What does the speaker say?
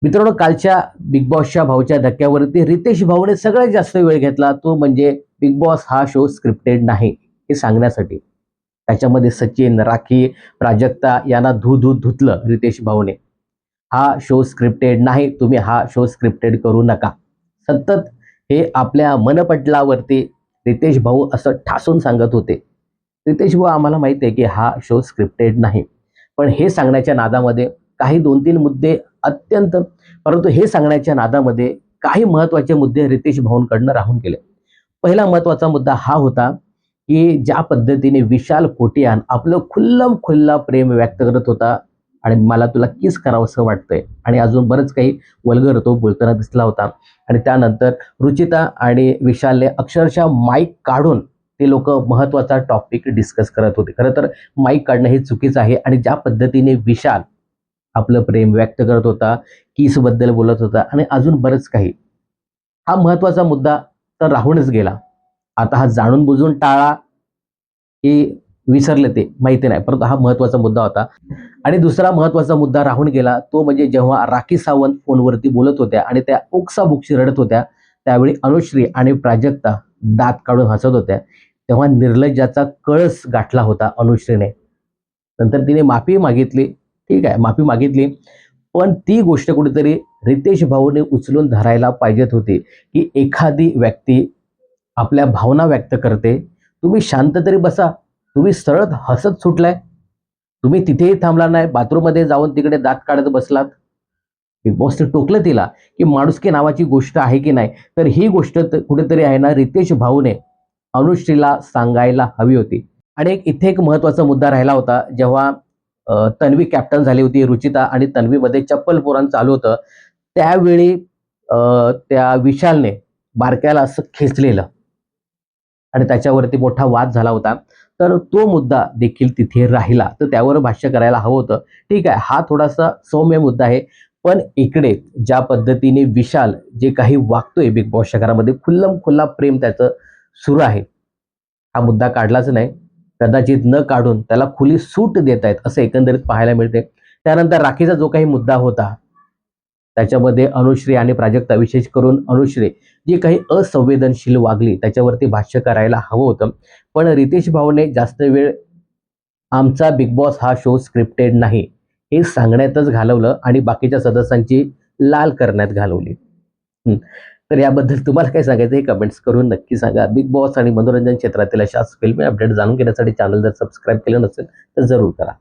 मित्रांनो, कालच्या बिग बॉसच्या भाऊच्या धक्क्यावरती रितेश भाऊने सगळ्यात जास्त वेळ घेतला, तो म्हणजे बिग बॉस हा शो स्क्रिप्टेड नाही हे सांगण्यासाठी. त्याच्यामध्ये सचिन, राखी, प्राजक्ता यांना धुतलं रितेश भाऊने. हा शो स्क्रिप्टेड नाही, तुम्ही हा शो स्क्रिप्टेड करू नका. सतत हे आपल्या मनपटलावरती रितेश भाऊ असं ठासून सांगत होते. रितेश भाऊ, आम्हाला माहिती आहे की हा शो स्क्रिप्टेड नाही, पण हे सांगण्याच्या नादामध्ये काही 2-3 मुद्दे अत्यंत परंतु हे सांगण्याच्या नादामध्ये काही महत्त्वाचे मुद्दे रितेश भाऊंकडनं राहून गेले. पहिला महत्त्वाचा मुद्दा हा होता, की ज्या पद्धतीने विशाल कोटियान आपलं खुल्लम-खुल्ला प्रेम व्यक्त करत होता आणि मला तुला किस करावंसं वाटतंय आणि अजून बरंच काही वल्गर तो बोलताना दिसला होता. आणि त्यानंतर रुचिता आणि विशालने अक्षरशः माईक काढून ते लोकं महत्त्वाचा टॉपिक डिस्कस करत होते. खरं तर माईक काढणं हे चुकीचं आहे आणि ज्या पद्धतीने विशाल आपलं प्रेम व्यक्त करत होता, किसबद्दल बोलत होता आणि अजून बरंच काही. हा महत्त्वाचा मुद्दा तर राहूनच गेला. आता हा जाणून बुजून टाळा की विसरले ते माहिती नाही, परंतु हा महत्त्वाचा मुद्दा होता. आणि दुसरा महत्त्वाचा मुद्दा राहून गेला, तो म्हणजे जेव्हा राखी सावंत फोनवरती बोलत होत्या आणि त्या ओक्साबोक्शी रडत होत्या, त्यावेळी अनुश्री आणि प्राजक्ता दात काढून हसत होत्या. तेव्हा निर्लज्जाचा कळस गाठला होता अनुश्रीने. नंतर तिने माफी मागितली. ठीक आहे, माफी मागितली. पण ती गोष्ट कुठेतरी रितेश भाऊने उचलून धरायला पाहिजेत होती, की एखादी व्यक्ती आपल्या भावना व्यक्त करते, तुम्ही शांत तरी बसा. तुम्ही सरळ हसत सुटलाय. तुम्ही तिथेही थांबला नाही, बाथरूममध्ये जाऊन तिकडे दात काढत बसलात. बिग बॉसने टोकलं तिला, की माणुसकी नावाची गोष्ट आहे की नाही. तर ही गोष्ट कुठेतरी आहे ना, रितेश भाऊने अनुश्रीला सांगायला हवी होती. आणि इथे एक महत्त्वाचा मुद्दा राहिला होता, जेव्हा तन्वी कॅप्टन झाली होती, रुचिता आणि तन्वीमध्ये चप्पल पुराण चालू होतं. त्यावेळी त्या विशालने बारक्याला असं खेचलेलं आणि त्याच्यावरती मोठा वाद झाला होता. तर तो मुद्दा देखील तिथे राहिला. तर त्यावर भाष्य करायला हवं होतं. ठीक आहे, हा थोडासा सौम्य मुद्दा आहे. पण इकडे ज्या पद्धतीने विशाल जे काही वागतोय बिग बॉसच्या घरामध्ये खुल्लम-खुल्ला प्रेम त्याचं सुरू आहे. हा मुद्दा काढलाच नाही. कदाचित न काढून त्याला खुली सूट देत आहेत असं एकंदरीत पाहायला मिळते. त्यानंतर राखीचा जो काही मुद्दा होता, त्याच्यामध्ये अनुश्री आणि प्राजक्ता, विशेष करून अनुश्री जी काही असंवेदनशील वागली त्याच्यावरती भाष्य करायला हवं होतं. पण रितेश भाऊने जास्त वेळ आमचा बिग बॉस हा शो स्क्रिप्टेड नाही हे सांगण्यातच घालवलं आणि बाकीच्या सदस्यांची लाल करण्यात घालवली. हं. तर याबद्दल तुम्हाला काय सांगायचं हे कमेंट्स करून नक्की सांगा. बिग बॉस आणि मनोरंजन क्षेत्रातील अशाच फिल्मी अपडेट जाणून घेण्यासाठी चॅनल जर सबस्क्राईब केलं नसेल तर जरूर करा.